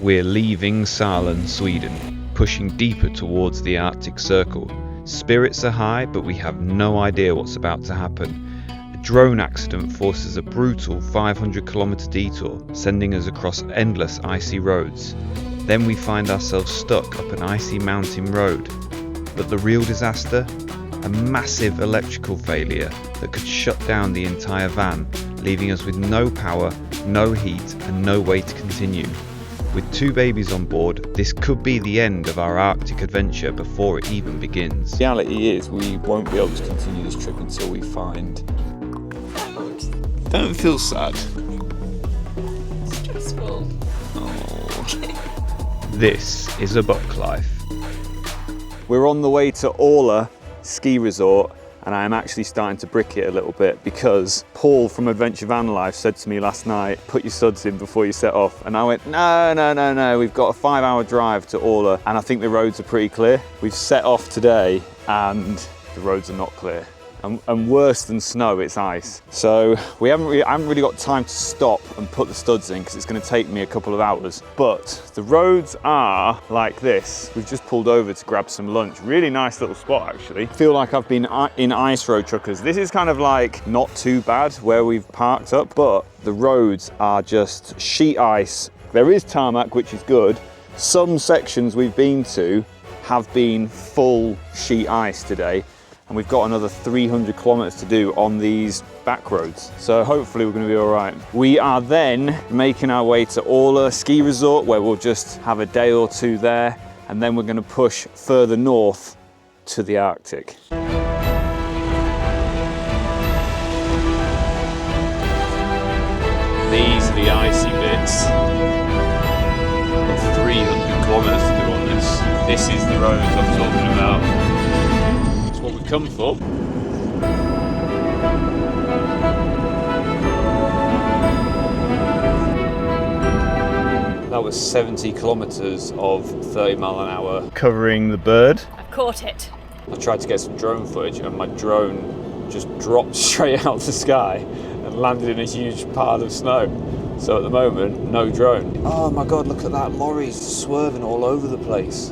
We're leaving Sälen, Sweden, pushing deeper towards the Arctic Circle. Spirits are high, but we have no idea what's about to happen. A drone accident forces a brutal 500-kilometer detour, sending us across endless icy roads. Then we find ourselves stuck up an icy mountain road. But the real disaster? A massive electrical failure that could shut down the entire van, leaving us with no power, no heat, and no way to continue. With 2 babies on board, this could be the end of our Arctic adventure before it even begins. The reality is we won't be able to continue this trip until we find... Don't feel sad. Stressful. Oh. This is a buck life. We're on the way to Åre ski resort, and I am actually starting to brick it a little bit because Paul from Adventure VanLife said to me last night, put your studs in before you set off. And I went, no, we've got a 5-hour drive to Åre and I think the roads are pretty clear. We've set off today and the roads are not clear. And worse than snow, it's ice. So I haven't really got time to stop and put the studs in because it's going to take me a couple of hours. But the roads are like this. We've just pulled over to grab some lunch. Really nice little spot, actually. I feel like I've been in ice road truckers. This is kind of like not too bad where we've parked up, but the roads are just sheet ice. There is tarmac, which is good. Some sections we've been to have been full sheet ice today. And we've got another 300 kilometers to do on these back roads. So hopefully we're gonna be all right. We are then making our way to Åre ski resort where we'll just have a day or 2 there. And then we're gonna push further north to the Arctic. These are the icy bits. 300 kilometers to do on this. This is the road I'm talking about. What we come for. That was 70 kilometers of 30 mile an hour. Covering the bird. I've caught it. I tried to get some drone footage and my drone just dropped straight out of the sky and landed in a huge pile of snow. So at the moment, no drone. Oh my God, look at that, lorries swerving all over the place.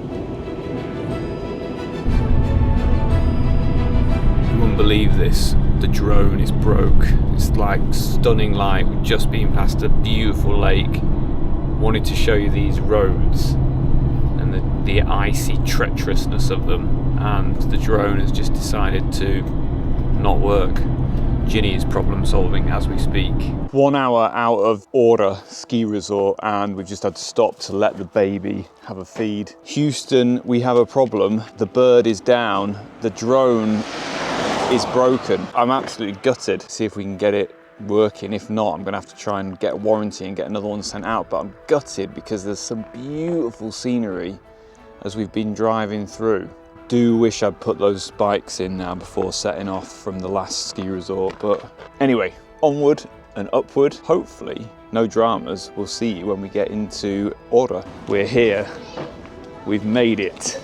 Believe this, the drone is broke. It's like stunning light. We've just been past a beautiful lake. Wanted to show you these roads and the icy treacherousness of them, and the drone has just decided to not work. Ginny is problem solving as we speak. 1 hour out of Åre ski resort and we've just had to stop to let the baby have a feed. Houston, we have a problem. The bird is down, the drone is broken. I'm absolutely gutted. See if we can get it working. If not, I'm gonna have to try and get a warranty and get another one sent out. But I'm gutted because there's some beautiful scenery as we've been driving through. Do wish I'd put those spikes in now before setting off from the last ski resort. But anyway, onward and upward. Hopefully, no dramas. We'll see when we get into Åre. We're here. We've made it.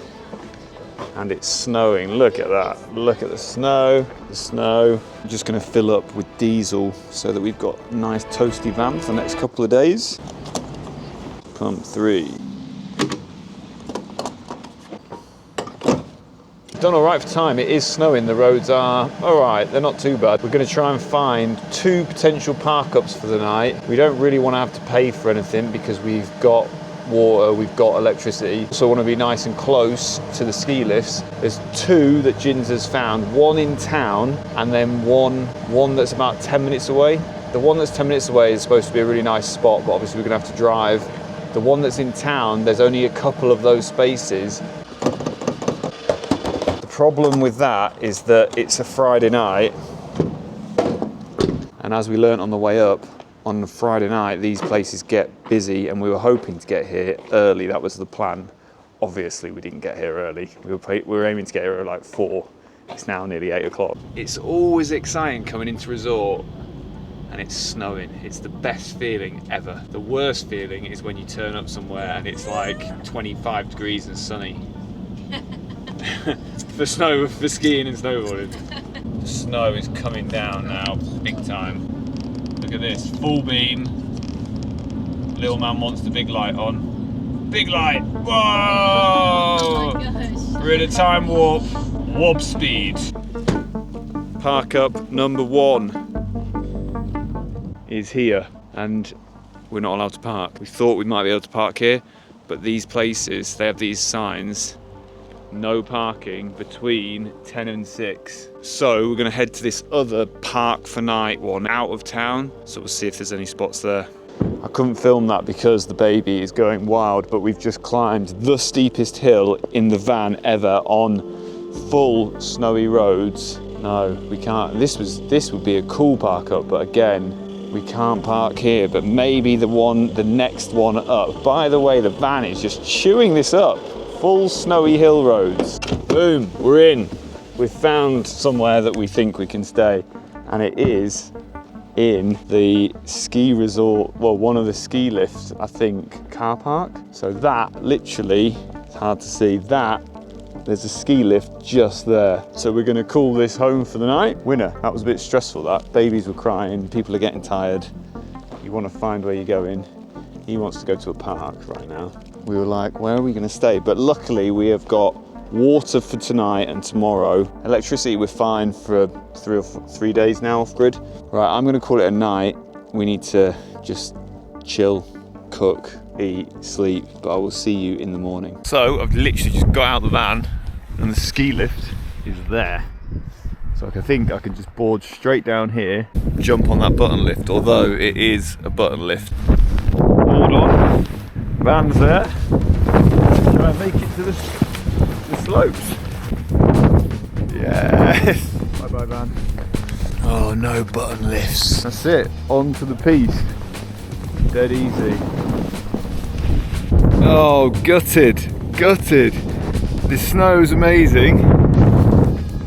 And it's snowing. Look at that. Look at the snow. The snow. I'm just going to fill up with diesel so that we've got a nice toasty van for the next couple of days. Pump 3. Done all right for time. It is snowing. The roads are all right. They're not too bad. We're going to try and find 2 potential park-ups for the night. We don't really want to have to pay for anything because we've got water, we've got electricity. So I want to be nice and close to the ski lifts. There's 2 that Jins has found, 1 in town and then one that's about 10 minutes away. The one that's 10 minutes away is supposed to be a really nice spot, but obviously we're gonna have to drive. The one that's in town, there's only a couple of those spaces. The problem with that is that it's a Friday night, and as we learnt on the way up, on a Friday night, these places get busy, and we were hoping to get here early. That was the plan. Obviously, we didn't get here early. We were aiming to get here at like 4. It's now nearly 8 o'clock. It's always exciting coming into resort and it's snowing. It's the best feeling ever. The worst feeling is when you turn up somewhere and it's like 25 degrees and sunny. for skiing and snowboarding. The snow is coming down now, big time. Look at this, full beam. Little man wants the big light on. Big light. Whoa! We're in a time warp. Warp speed. Park up number 1 is here, and we're not allowed to park. We thought we might be able to park here, but these places, they have these signs, no parking between 10 and 6. So we're gonna head to this other park for night one out of town. So we'll see if there's any spots there. I couldn't film that because the baby is going wild, but we've just climbed the steepest hill in the van ever on full snowy roads. No, we can't. This would be a cool park up, but again, we can't park here, but maybe the next one up. By the way, the van is just chewing this up. Full snowy hill roads. Boom, we're in. We've found somewhere that we think we can stay, and it is in the ski resort, well, one of the ski lifts, I think, car park. So that, literally, it's hard to see, there's a ski lift just there. So we're gonna call this home for the night. Winner, that was a bit stressful, that. Babies were crying, people are getting tired. You wanna find where you're going. He wants to go to a park right now. We were like, where are we gonna stay? But luckily we have got water for tonight and tomorrow. Electricity, we're fine for 3 days now off grid. Right, I'm gonna call it a night. We need to just chill, cook, eat, sleep, but I will see you in the morning. So I've literally just got out of the van and the ski lift is there. So I think I can just board straight down here, jump on that button lift, although it is a button lift. Board on, van's there, try and make it to the slopes. Yes! Bye bye van. Oh, no button lifts. That's it, on to the piste. Dead easy. Oh, gutted. The snow's amazing,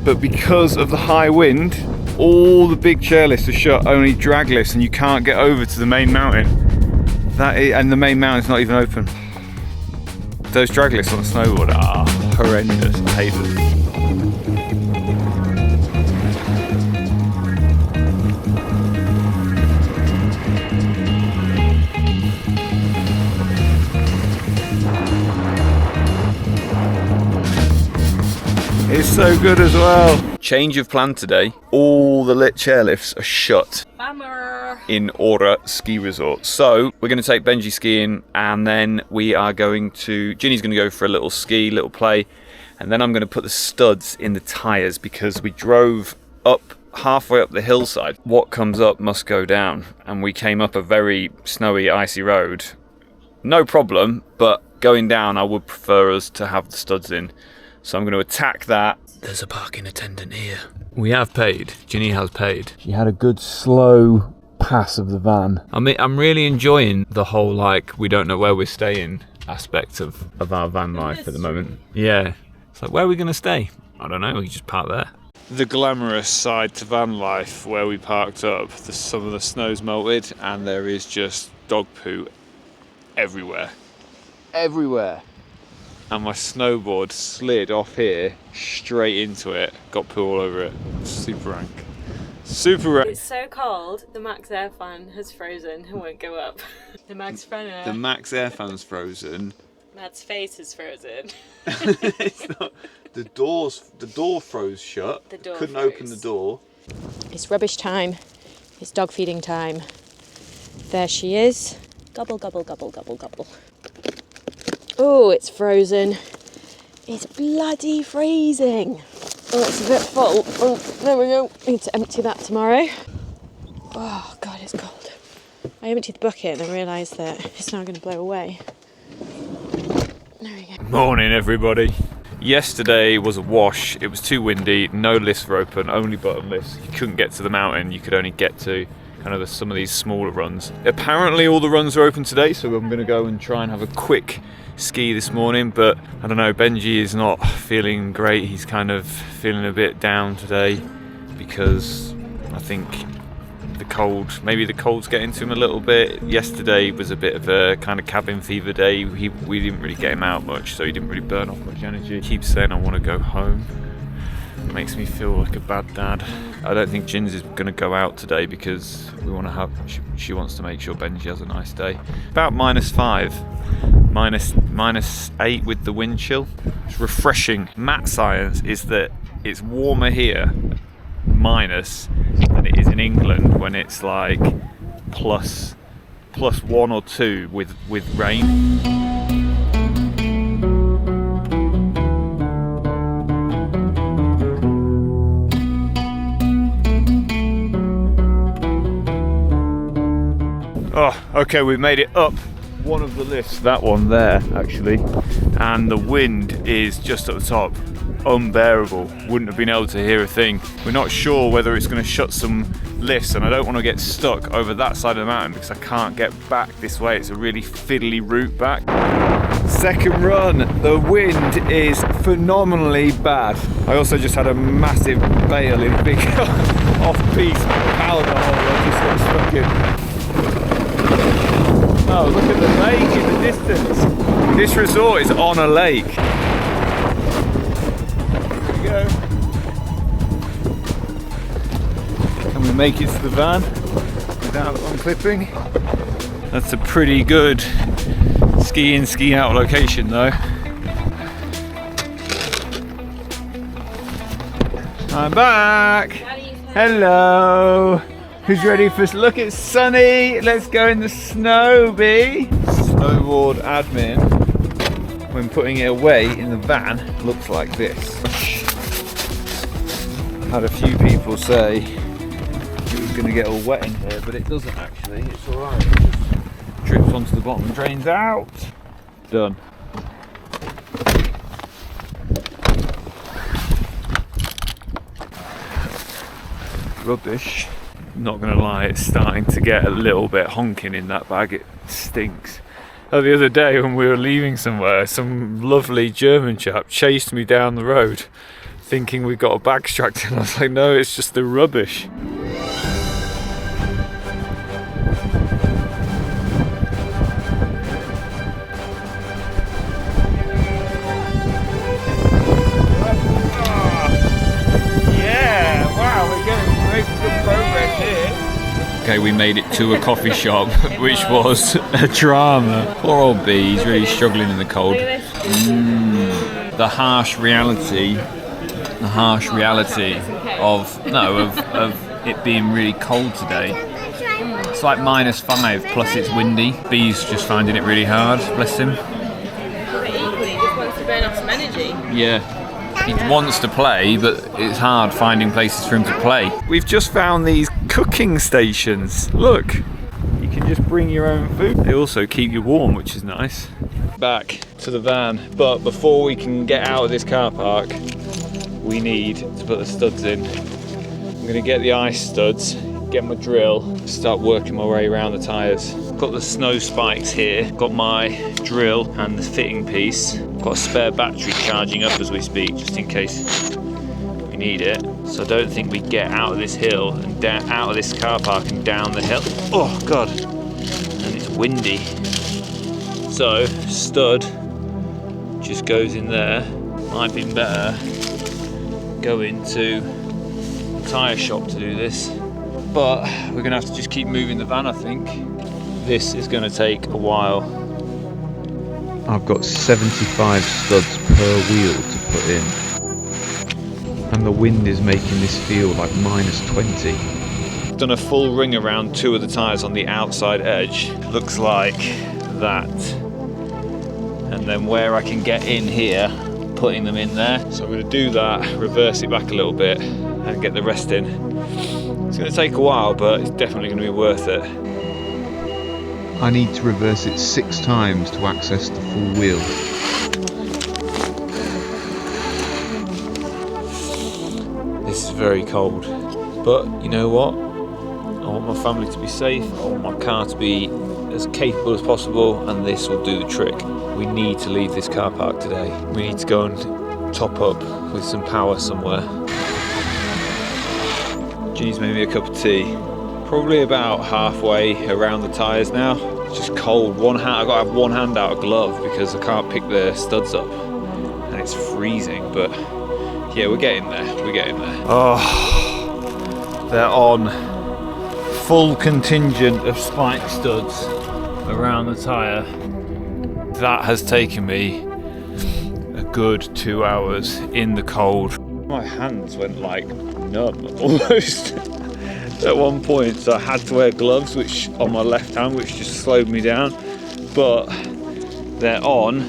but because of the high wind, all the big chairlifts are shut, only drag lifts, and you can't get over to the main mountain. And the main mountain's not even open. Those drag lifts on a snowboard are horrendous. I hate them. It's so good as well. Change of plan today. All the lit chairlifts are shut. Bummer. In Aura Ski Resort. So we're going to take Benji skiing, and then we are going to, Ginny's going to go for a little ski, little play, and then I'm going to put the studs in the tyres because we drove up halfway up the hillside. What comes up must go down, and we came up a very snowy, icy road. No problem, but going down I would prefer us to have the studs in. So I'm going to attack that. There's a parking attendant here. We have paid. Ginny has paid. She had a good slow pass of the van. I mean, I'm really enjoying the whole, like, we don't know where we're staying aspect of our van life at the moment. Yeah. It's like, where are we going to stay? I don't know. We can just park there. The glamorous side to van life where we parked up, some of the snow's melted and there is just dog poo everywhere. Everywhere. And my snowboard slid off here straight into it, got poo all over it. Super rank. Super rank. It's so cold, the Max Air fan has frozen and won't go up. The Max Air fan's frozen. Matt's face is frozen. It's not. The door froze shut. The door couldn't froze. open the door. It's rubbish time. It's dog feeding time. There she is. Gobble, gobble, gobble, gobble, gobble. Oh, it's frozen. It's bloody freezing. Oh, it's a bit full. Oh, there we go. I need to empty that tomorrow. Oh, God, it's cold. I emptied the bucket and I realised that it's now going to blow away. There we go. Morning, everybody. Yesterday was a wash. It was too windy. No lifts were open, only button lifts. You couldn't get to the mountain. You could only get to kind of some of these smaller runs. Apparently all the runs are open today, so I'm going to go and try and have a quick ski this morning, but I don't know, Benji is not feeling great. He's kind of feeling a bit down today because I think maybe the cold's getting to him a little bit. Yesterday was a bit of a kind of cabin fever day. We didn't really get him out much, so he didn't really burn off much energy. He keeps saying I want to go home, makes me feel like a bad dad. I don't think Ginz is going to go out today because we want to have. She wants to make sure Benji has a nice day. About -5, -8 with the wind chill. It's refreshing. Mat science is that it's warmer here, minus, than it is in England when it's like plus 1 or 2 with rain. Oh, okay, we've made it up one of the lifts, that one there actually, and the wind is just at the top, unbearable. Wouldn't have been able to hear a thing. We're not sure whether it's going to shut some lifts, and I don't want to get stuck over that side of the mountain because I can't get back this way. It's a really fiddly route back. Second run, the wind is phenomenally bad. I also just had a massive bail in big off-piste powder hole. I just got stuck in. Oh, look at the lake in the distance. This resort is on a lake. Here we go. Can we make it to the van without unclipping? That's a pretty good ski in, ski out location though. I'm back. Hello. Who's ready for look? It's sunny. Let's go in the snow, B. Snowboard admin, when putting it away in the van, looks like this. Had a few people say it was going to get all wet in here, but it doesn't actually. It's all right. It just drips onto the bottom, drains out. Done. Rubbish. Not gonna lie, it's starting to get a little bit honking in that bag. It stinks. The other day when we were leaving somewhere, some lovely German chap chased me down the road thinking we got a bag strapped in. I was like, no, it's just the rubbish. Okay, we made it to a coffee shop, which was a drama. Poor old B, he's really struggling in the cold. The harsh reality of it being really cold today. It's like -5 plus it's windy. B's just finding it really hard, bless him. But equally, he just wants to burn off some energy. Yeah. He wants to play, but it's hard finding places for him to play. We've just found these cooking stations. Look, you can just bring your own food. They also keep you warm, which is nice. Back to the van, but before we can get out of this car park, we need to put the studs in. I'm gonna get the ice studs, get my drill, start working my way around the tyres. Got the snow spikes here, got my drill and the fitting piece. Got a spare battery charging up as we speak, just in case we need it. So I don't think we get out of this hill and out of this car park and down the hill. Oh God, and it's windy. So stud just goes in there. Might be better go into the tyre shop to do this. But we're gonna have to just keep moving the van, I think. This is gonna take a while. I've got 75 studs per wheel to put in. And the wind is making this feel like -20. Done a full ring around 2 of the tyres on the outside edge. Looks like that. And then where I can get in here, putting them in there. So I'm gonna do that, reverse it back a little bit and get the rest in. It's gonna take a while, but it's definitely gonna be worth it. I need to reverse it 6 times to access the full wheel. This is very cold, but you know what? I want my family to be safe, I want my car to be as capable as possible, and this will do the trick. We need to leave this car park today. We need to go and top up with some power somewhere. Ginny's made me a cup of tea. Probably about halfway around the tyres now. It's just cold. I've got to have one hand out of glove because I can't pick the studs up and it's freezing. But Yeah, we're getting there. We're getting there. Oh, they're on full contingent of spike studs around the tyre. That has taken me a good 2 hours in the cold. My hands went like numb almost at one point, so I had to wear gloves which on my left hand, which just slowed me down. But they're on,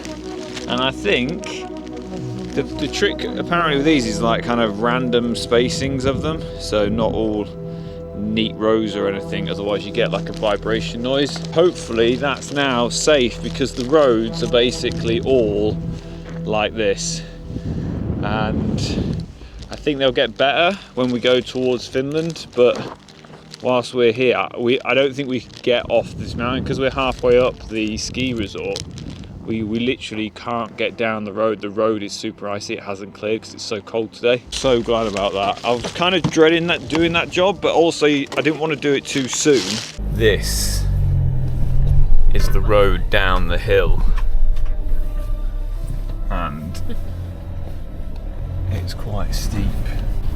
and I think the trick apparently with these is like kind of random spacings of them, so not all neat rows or anything, otherwise you get like a vibration noise. Hopefully that's now safe because the roads are basically all like this, and I think they'll get better when we go towards Finland, but whilst we're here, I don't think we can get off this mountain because we're halfway up the ski resort. We literally can't get down the road. The road is super icy. It hasn't cleared because it's so cold today. So glad about that. I was kind of dreading doing that job, but also I didn't want to do it too soon. This is the road down the hill, and it's quite steep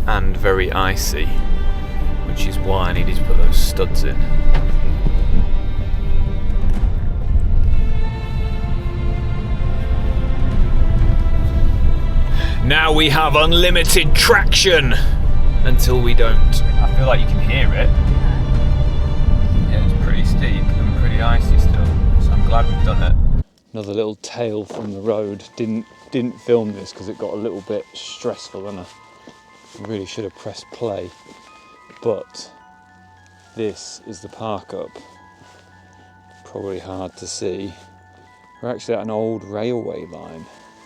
and very icy, which is why I needed to put those studs in. Now we have unlimited traction until we don't. I feel like you can hear it. Yeah, it's pretty steep and pretty icy still, so I'm glad we've done it. Another little tale from the road. Didn't film this because it got a little bit stressful and I really should have pressed play. But this is the park up. Probably hard to see. We're actually at an old railway line.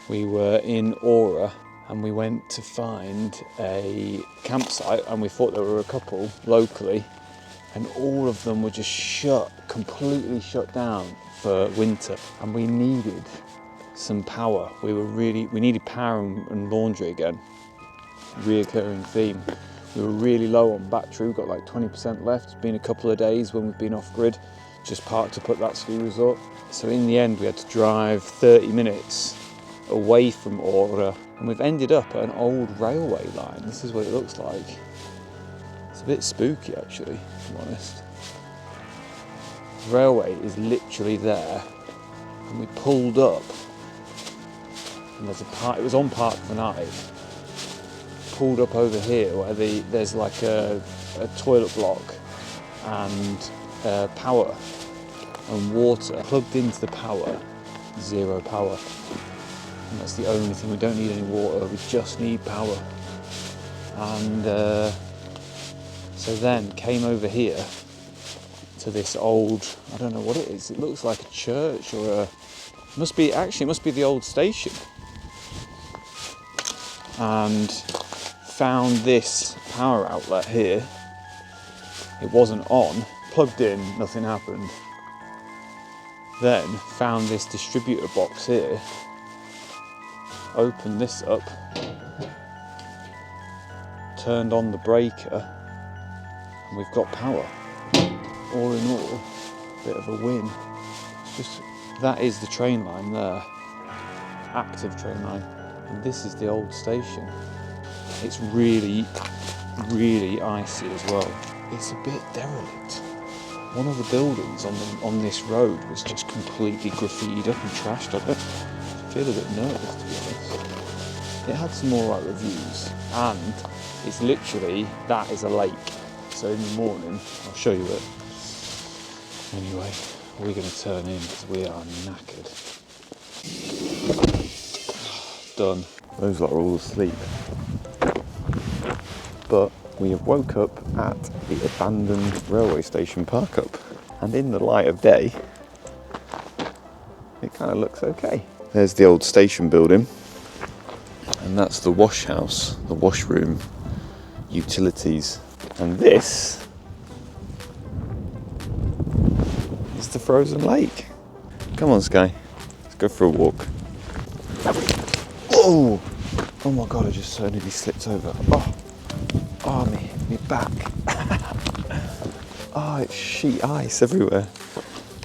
We were in Aura and we went to find a campsite, and we thought there were a couple locally, and all of them were just completely shut down for winter, and we needed some power. We needed power and laundry again. Reoccurring theme. We were really low on battery. We've got like 20% left. It's been a couple of days when we've been off grid, just parked up at that ski resort. So in the end we had to drive 30 minutes away from Aura, and we've ended up at an old railway line. This is what it looks like. It's a bit spooky actually, if I'm honest. The railway is literally there, and we pulled up, and there's a part, it was on Park for night. Pulled up over here where there's like a toilet block and power and water. Plugged into the power, zero power. And that's the only thing. We don't need any water, we just need power. And so then came over here to this old, I don't know what it is. It looks like a church or it must be the old station. And found this power outlet here. It wasn't on. Plugged in, nothing happened. Then found this distributor box here. Opened this up. Turned on the breaker. And we've got power. All in all, a bit of a win. It's just, that is the train line there. Active train line. And this is the old station. It's really, really icy as well. It's a bit derelict. One of the buildings on this road was just completely graffitied up and trashed. I feel a bit nervous, to be honest. It had some alright reviews, and it's literally, that is a lake. So in the morning, I'll show you it. Anyway, we're going to turn in because we are knackered. Done. Those lot are all asleep. But we have woke up at the abandoned railway station park up, and in the light of day it kind of looks okay. There's the old station building, and that's the wash house, the washroom, utilities, and this is the frozen lake. Come on, Sky, let's go for a walk. Whoa! Oh my god, I just so nearly slipped over. Oh, me back. Oh, it's sheet ice everywhere.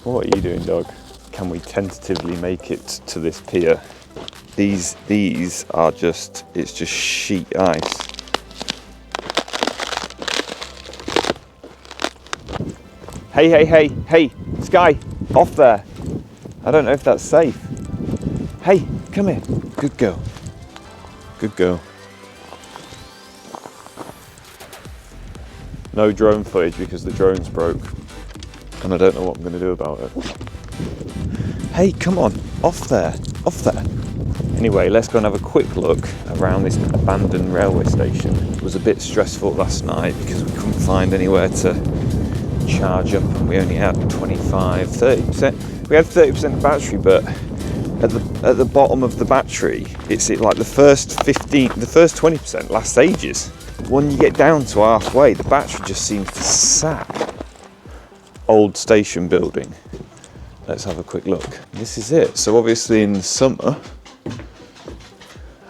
What are you doing, dog? Can we tentatively make it to this pier? These are just, it's just sheet ice. Hey, Sky, off there. I don't know if that's safe. Hey, come here. Good girl. Good girl. No drone footage because the drone's broke. And I don't know what I'm going to do about it. Hey, come on, off there. Anyway, let's go and have a quick look around this abandoned railway station. It was a bit stressful last night because we couldn't find anywhere to charge up, and we only had 30%. We had 30% battery, but at the bottom of the battery, it's like the first 20% lasts ages. When you get down to halfway, the battery just seems to sap. Old station building. Let's have a quick look. This is it. So obviously in the summer,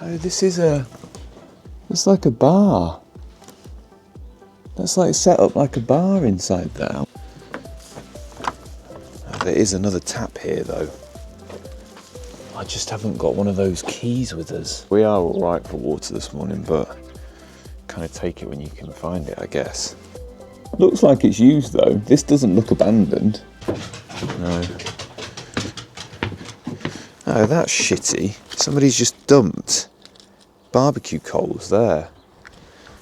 it's like a bar. That's like set up like a bar inside there. Oh, there is another tap here though. I just haven't got one of those keys with us. We are all right for water this morning, but kind of take it when you can find it, I guess. Looks like it's used though. This doesn't look abandoned. No. Oh, that's shitty. Somebody's just dumped barbecue coals there.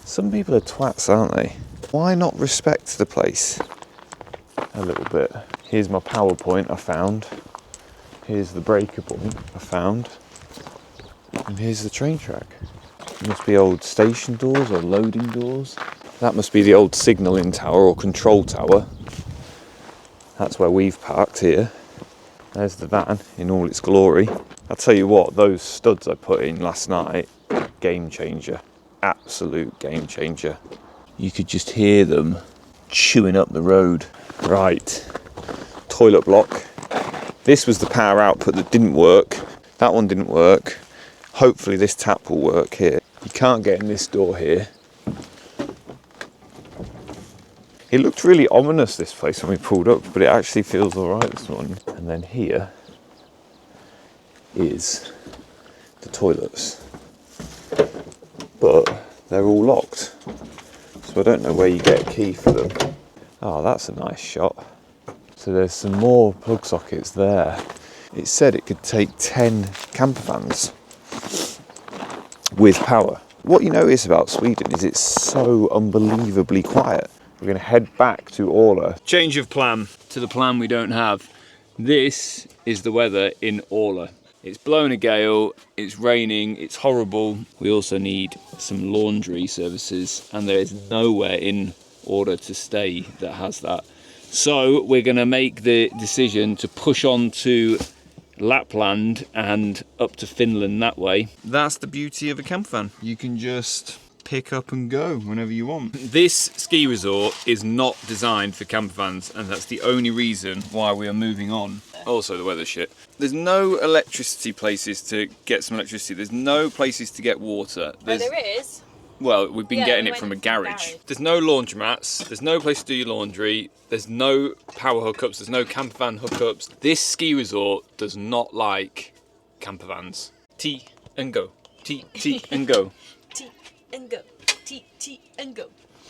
Some people are twats, aren't they? Why not respect the place a little bit? Here's my PowerPoint I found. Here's the breaker point I found. And here's the train track. It must be old station doors or loading doors. That must be the old signalling tower or control tower. That's where we've parked here. There's the van in all its glory. I'll tell you what, those studs I put in last night, game changer. Absolute game changer. You could just hear them chewing up the road. Right, toilet block. This was the power output that didn't work. That one didn't work. Hopefully this tap will work here. You can't get in this door here. It looked really ominous, this place, when we pulled up, but it actually feels all right this morning. And then here is the toilets. But they're all locked. So I don't know where you get a key for them. Oh, that's a nice shot. So there's some more plug sockets there. It said it could take 10 camper vans with power. What you notice about Sweden is it's so unbelievably quiet. We're going to head back to Orla. Change of plan to the plan we don't have. This is the weather in Orla. It's blowing a gale, it's raining, it's horrible. We also need some laundry services, and there is nowhere in Orla to stay that has that. So we're going to make the decision to push on to Lapland and up to Finland that way. That's the beauty of a camper van. You can just pick up and go whenever you want. This ski resort is not designed for camper vans, and that's the only reason why we are moving on. Also, the weather's shit. There's no electricity places to get some electricity. There's no places to get water. There is. Well, we've been getting it from a garage. There's no laundromats. There's no place to do your laundry. There's no power hookups. There's no camper van hookups. This ski resort does not like camper vans. T and go. T and go. T and go. T and go.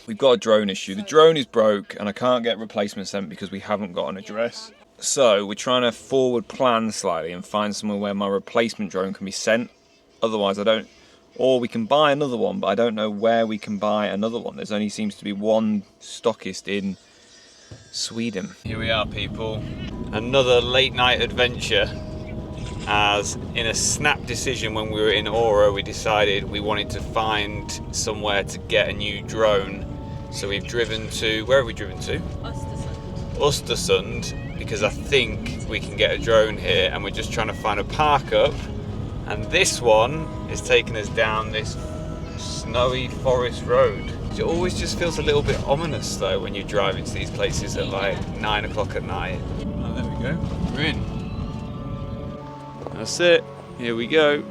We've got a drone issue. The drone is broke and I can't get replacement sent because we haven't got an address. So we're trying to forward plan slightly and find somewhere where my replacement drone can be sent. Otherwise I don't... Or we can buy another one, but I don't know where we can buy another one. There's only seems to be one stockist in Sweden. Here we are, people. Another late night adventure. As in a snap decision when we were in Aura, we decided we wanted to find somewhere to get a new drone. So we've driven to... Where have we driven to? Östersund, because I think we can get a drone here, and we're just trying to find a park up. And this one is taking us down this snowy forest road. It always just feels a little bit ominous though when you're driving to these places at like 9 o'clock at night. Oh, there we go. We're in. That's it. Here we go.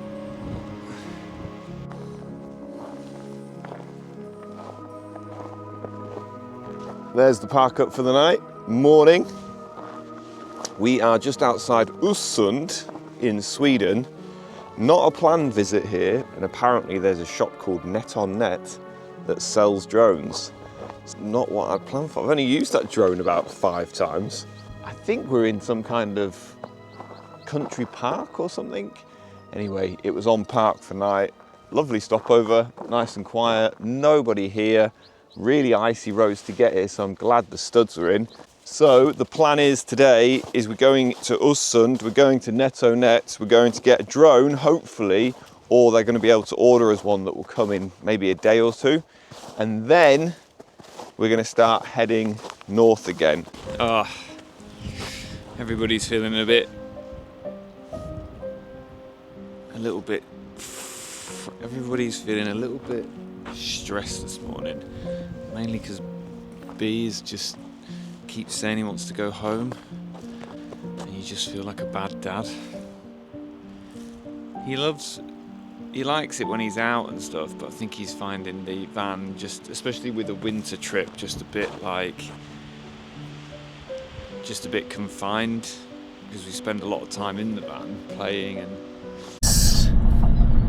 There's the park up for the night. Morning. We are just outside Östersund in Sweden. Not a planned visit here, and apparently there's a shop called Net on Net that sells drones. It's not what I'd planned for. I've only used that drone about 5 times. I think we're in some kind of country park or something. Anyway, it was on park for night. Lovely stopover, nice and quiet, nobody here. Really icy roads to get here, so I'm glad the studs are in. So the plan is today is we're going to Östersund, we're going to Net on Net, we're going to get a drone, hopefully, or they're going to be able to order us one that will come in maybe a day or 2. And then we're going to start heading north again. Everybody's feeling a little bit, everybody's feeling a little bit stressed this morning, mainly because B is just keeps saying he wants to go home, and you just feel like a bad dad. He likes it when he's out and stuff, but I think he's finding the van, just especially with a winter trip, just a bit confined, because we spend a lot of time in the van playing. And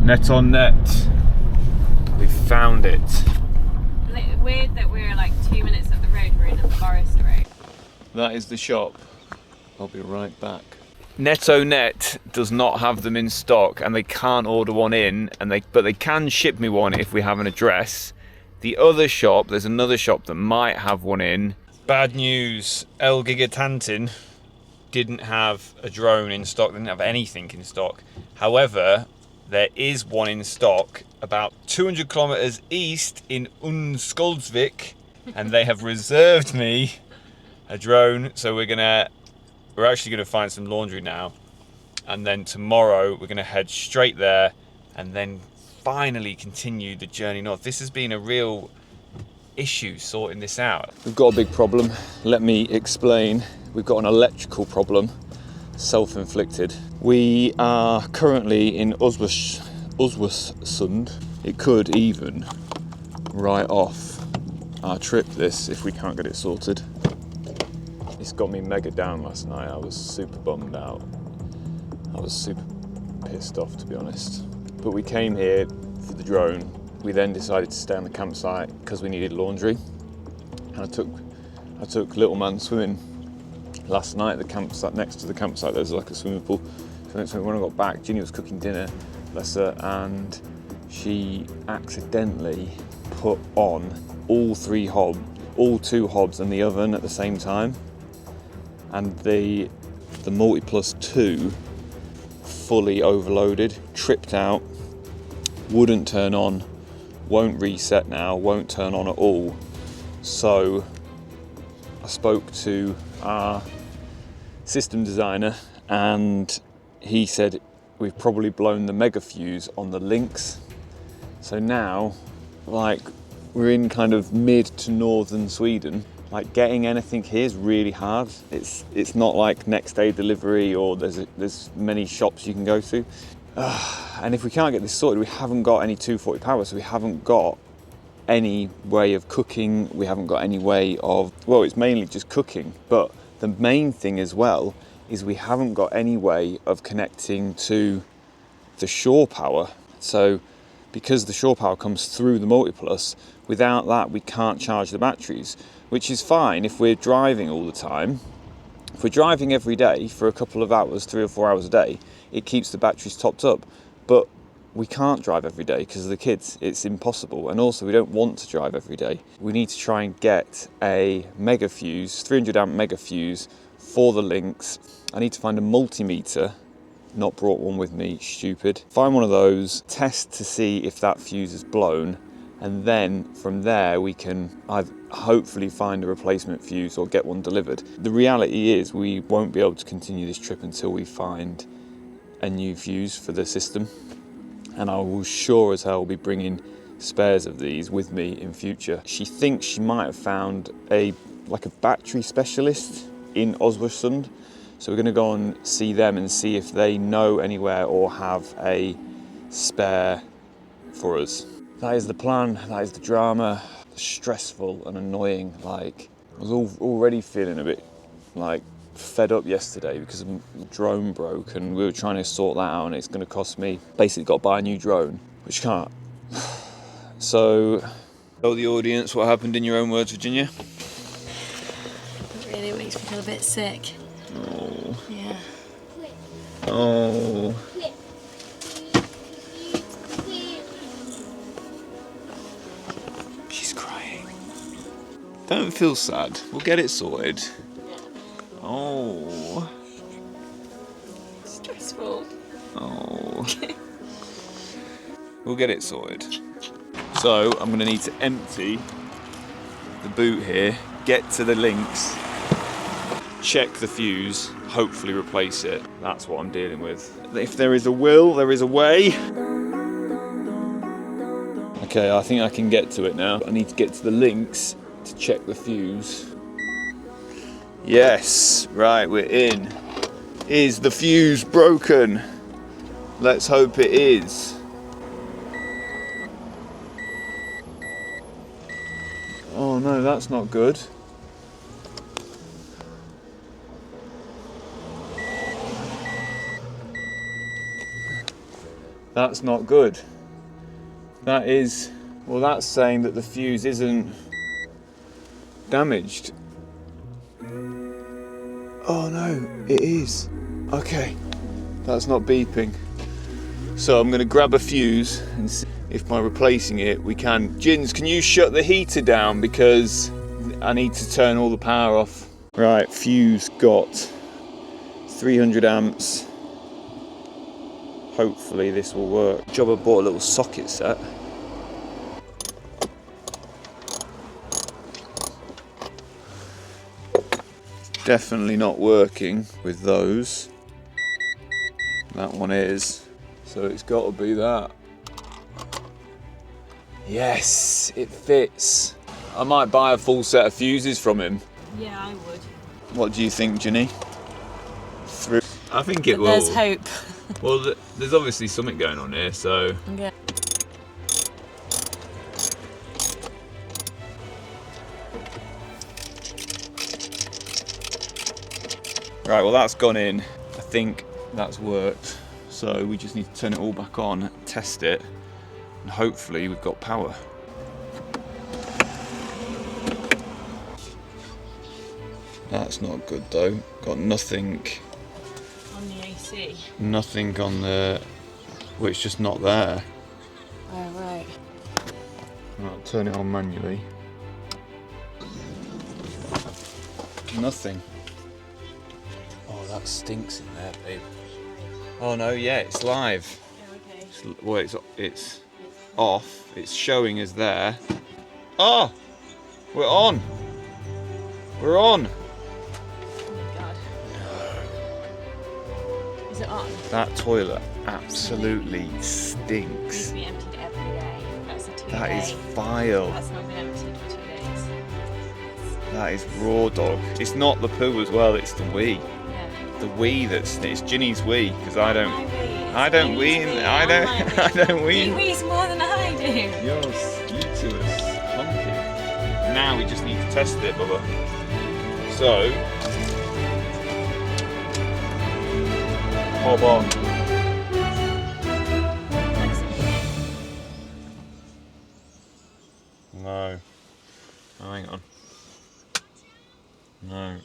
Net on Net, we found it. Is it weird that we're like 2 minutes up the road, we're in a forest road? That is the shop. I'll be right back. Net on Net does not have them in stock, and they can't order one in, but they can ship me one if we have an address. The other shop, there's another shop that might have one in. Bad news, El Gigantin didn't have a drone in stock, didn't have anything in stock. However, there is one in stock about 200 kilometers east in Unskoldsvik, and they have reserved me a drone. So we're actually gonna find some laundry now, and then tomorrow we're gonna head straight there and then finally continue the journey north. This has been a real issue sorting this out. We've got a big problem. Let me explain. We've got an electrical problem, self-inflicted. We are currently in Östersund. It could even write off our trip, this, if we can't get it sorted. It's got me mega down last night. I was super bummed out. I was super pissed off, to be honest. But we came here for the drone. We then decided to stay on the campsite because we needed laundry. And I took little man swimming last night at the campsite. Next to the campsite there's like a swimming pool. So when I got back, Ginny was cooking dinner, bless her, and she accidentally put on all 2 hobs in the oven at the same time. And the Multi-Plus 2 fully overloaded, tripped out, wouldn't turn on, won't reset now, won't turn on at all. So I spoke to our system designer, and he said we've probably blown the mega fuse on the links. So now, like, we're in kind of mid to northern Sweden. Like, getting anything here is really hard. It's not like next day delivery, or there's many shops you can go to. And if we can't get this sorted, we haven't got any 240 power, so we haven't got any way of cooking. We haven't got any way of, well, it's mainly just cooking. But the main thing as well is we haven't got any way of connecting to the shore power. So because the shore power comes through the Multi-Plus, without that we can't charge the batteries, which is fine if we're driving all the time. If we're driving every day for a couple of hours, 3 or 4 hours a day, it keeps the batteries topped up. But we can't drive every day because of the kids. It's impossible. And also we don't want to drive every day. We need to try and get a mega fuse, 300 amp mega fuse for the links. I need to find a multimeter. Not brought one with me, stupid. Find one of those, test to see if that fuse is blown, and then from there we can either hopefully find a replacement fuse or get one delivered. The reality is we won't be able to continue this trip until we find a new fuse for the system, and I will sure as hell be bringing spares of these with me in future. She thinks she might have found a battery specialist in Östersund. So we're going to go and see them and see if they know anywhere or have a spare for us. That is the plan, that is the drama. Stressful and annoying. Like, I was already feeling a bit like fed up yesterday because the drone broke and we were trying to sort that out, and it's going to cost me, basically got to buy a new drone, which can't. So, tell the audience what happened in your own words, Virginia. It really makes me feel a bit sick. Oh. Yeah. Oh. She's crying. Don't feel sad. We'll get it sorted. Oh. Stressful. Oh. We'll get it sorted. So I'm going to need to empty the boot here, get to the links, check the fuse, hopefully replace it. That's what I'm dealing with. If there is a will, there is a way. Okay, I think I can get to it now. I need to get to the links to check the fuse. Yes, right, we're in. Is the fuse broken? Let's hope it is. Oh no, that's not good. That's not good. That is, well, that's saying that the fuse isn't damaged. Oh no, it is. Okay, that's not beeping. So I'm gonna grab a fuse and see if by replacing it we can. Jins, can you shut the heater down because I need to turn all the power off. Right, fuse got 300 amps. Hopefully this will work. Jobber bought a little socket set. Definitely not working with those. That one is. So it's got to be that. Yes, it fits. I might buy a full set of fuses from him. Yeah, I would. What do you think, Ginny? I think it will. There's hope. Well, there's obviously something going on here, so... Yeah. Right, well that's gone in. I think that's worked. So we just need to turn it all back on, test it, and hopefully we've got power. That's not good though. Got nothing... On the AC? Nothing on the... Well, it's just not there. Oh, right. Right, turn it on manually. Nothing. Oh, that stinks in there, babe. Oh no, yeah, it's live. Oh, okay. Well, it's off. It's showing us there. Oh, we're on. We're on. Oh my god. Is it on? That toilet absolutely It needs stinks. to be emptied every day. That's a 2 That day. is vile. That's not been emptied for 2 days. That is raw dog. It's not the poo as well. It's the wee. Yeah. The wee it's Ginny's wee because I don't. My wee. I don't wee. I don't. I don't wee. He wees more than I do. You're useless, honky. Now we just need to test it, Bubba. So, hob on. No. Oh, hang on. No.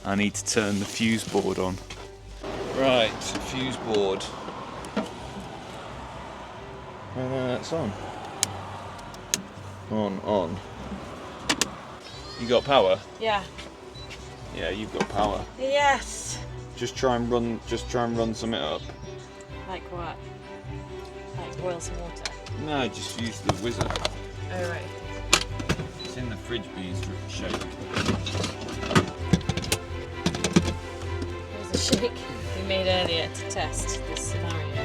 I need to turn the fuse board on. Right, fuse board. No, that's on. On. You got power? Yeah. Yeah, you've got power. Yes. Just try and run something up. Like what? Like boil some water? No, just use the wizard. Oh, right. It's in the fridge bees shape. It was a shake we made earlier to test this scenario.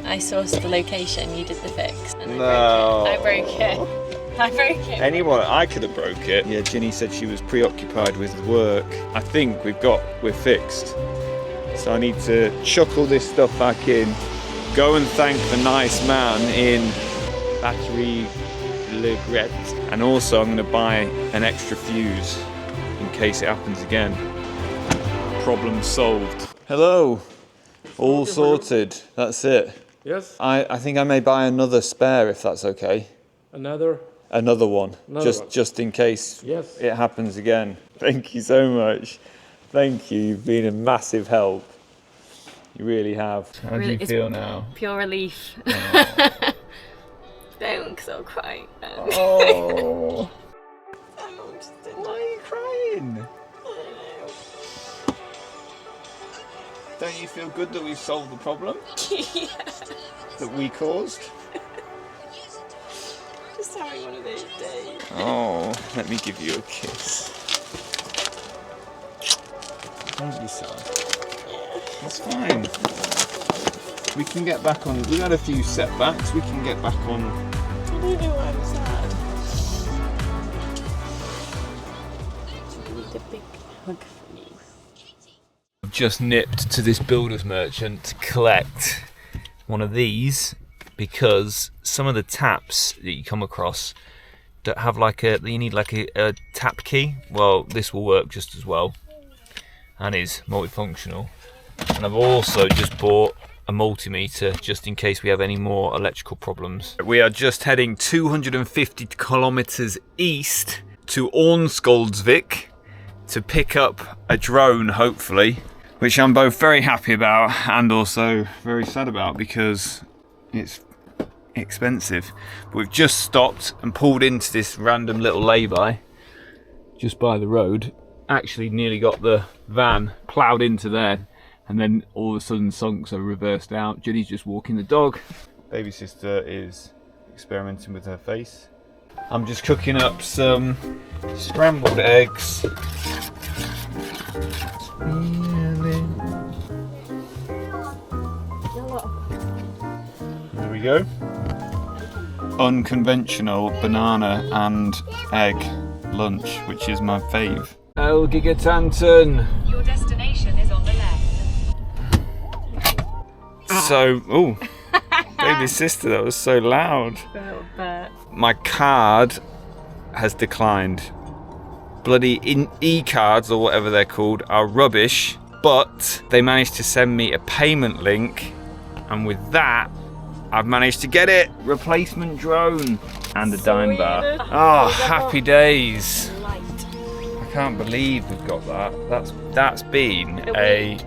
I sourced the location, you did the fix. And I broke it. I could have broke it. Yeah, Ginny said she was preoccupied with work. I think we're fixed. So I need to chuck all this stuff back in, go and thank the nice man in Battery Le Gret, and also I'm going to buy an extra fuse in case it happens again. Problem solved. Hello. All sorted. That's it. Yes. I think I may buy another spare if that's okay. Another one. Just in case Yes. it happens again. Thank you so much. Thank you. You've been a massive help. You really have. How do you feel now? Pure relief. Don't, because I'll cry. Oh. Why are you crying? Don't you feel good that we've solved the problem? Yeah. That we caused? Just having one of those days. Oh, let me give you a kiss. Don't be sad. That's fine. We can get back on. We've had a few setbacks. We can get back on. I don't know why I'm sad. I need a big hug from you. I've just nipped to this builder's merchant to collect one of these because some of the taps that you come across that have you need like a tap key. Well, this will work just as well and is multifunctional. And I've also just bought a multimeter just in case we have any more electrical problems. We are just heading 250 kilometers east to Ormskoldsvik to pick up a drone, hopefully, which I'm both very happy about and also very sad about because it's expensive. But we've just stopped and pulled into this random little lay-by just by the road. Actually nearly got the van ploughed into there and then all of a sudden sunk, so reversed out. Jenny's just walking the dog. Baby sister is experimenting with her face. I'm just cooking up some scrambled eggs. There we go. Unconventional banana and egg lunch, which is my fave. El Gigatanton. Your destination is on the left. So, oh, baby sister, that was so loud. My card has declined. Bloody e-cards, or whatever they're called, are rubbish, but they managed to send me a payment link, and with that, I've managed to get it. Replacement drone and a dime bar. Oh, happy days. I can't believe we've got that. That's been It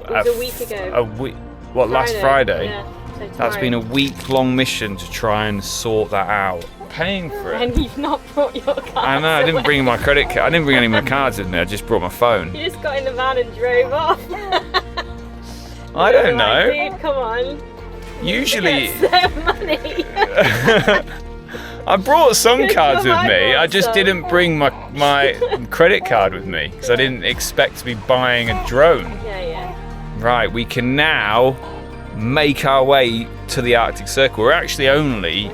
was a week ago. A week. What, last Friday? Yeah, so that's been a week-long mission to try and sort that out. Paying for it. And you've not brought your cards. I know, I didn't bring my credit card. I didn't bring any of my cards in there, I just brought my phone. You just got in the van and drove off. I don't know. Dude, come on. Usually... Get some money. I brought some Good cards job, with me, I just some. didn't bring my credit card with me, because I didn't expect to be buying a drone. Yeah. Right, we can now make our way to the Arctic Circle. We're actually only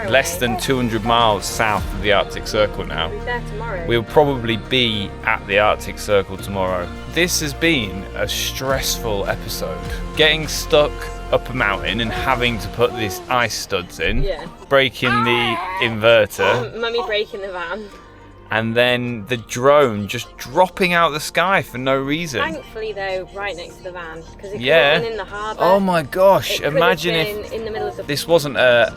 less than 200 miles south of the Arctic Circle now. We'll be there tomorrow. We'll probably be at the Arctic Circle tomorrow. This has been a stressful episode. Getting stuck up a mountain and having to put these ice studs in, breaking the inverter, Mummy breaking the van. and then the drone just dropping out of the sky for no reason. Thankfully, though, right next to the van, because it could have been in the harbour. Oh my gosh! It could Imagine have if been in the middle of the... this wasn't a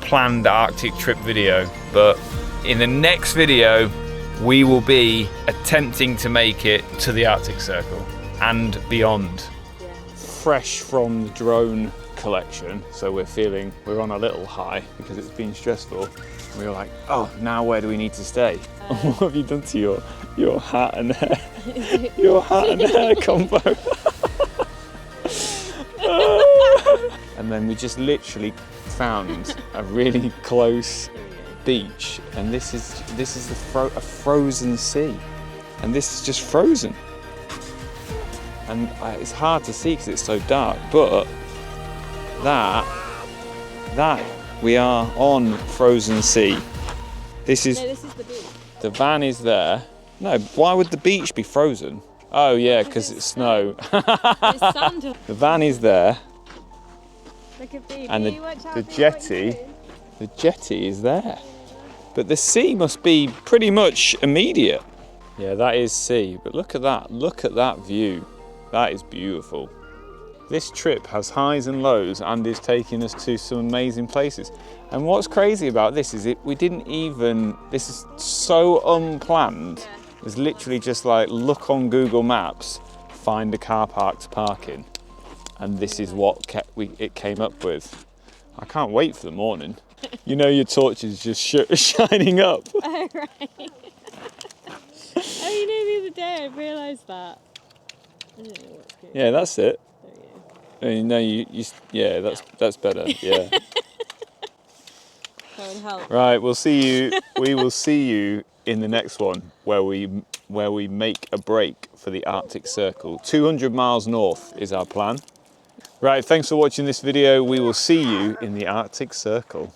planned Arctic trip video, but in the next video, we will be attempting to make it to the Arctic Circle and beyond. Fresh from the drone collection, so we're on a little high because it's been stressful. We were like, oh, now where do we need to stay? What have you done to your hat and hair? Your hat and hair combo. And then we just literally found a really close beach, and this is a frozen sea, and this is just frozen. And it's hard to see because it's so dark, but that we are on frozen sea. This is the beach. The van is there. No, why would the beach be frozen? Oh yeah, because it's snow. The van is there. And the jetty is there. But the sea must be pretty much immediate. Yeah, that is sea, but look at that view. That is beautiful. This trip has highs and lows and is taking us to some amazing places. And what's crazy about this is this is so unplanned. It's literally just like, look on Google Maps, find a car park to park in. And this is what it came up with. I can't wait for the morning. You know your torch is just shining up. Oh, right. Oh, you know, the other day I realised that. I don't know what's going on. Yeah, that's it. There you No, yeah, that's better. Yeah. go and help. Right, we'll see you. We will see you in the next one where we make a break for the Arctic Circle. 200 miles north is our plan. Right, thanks for watching this video. We will see you in the Arctic Circle.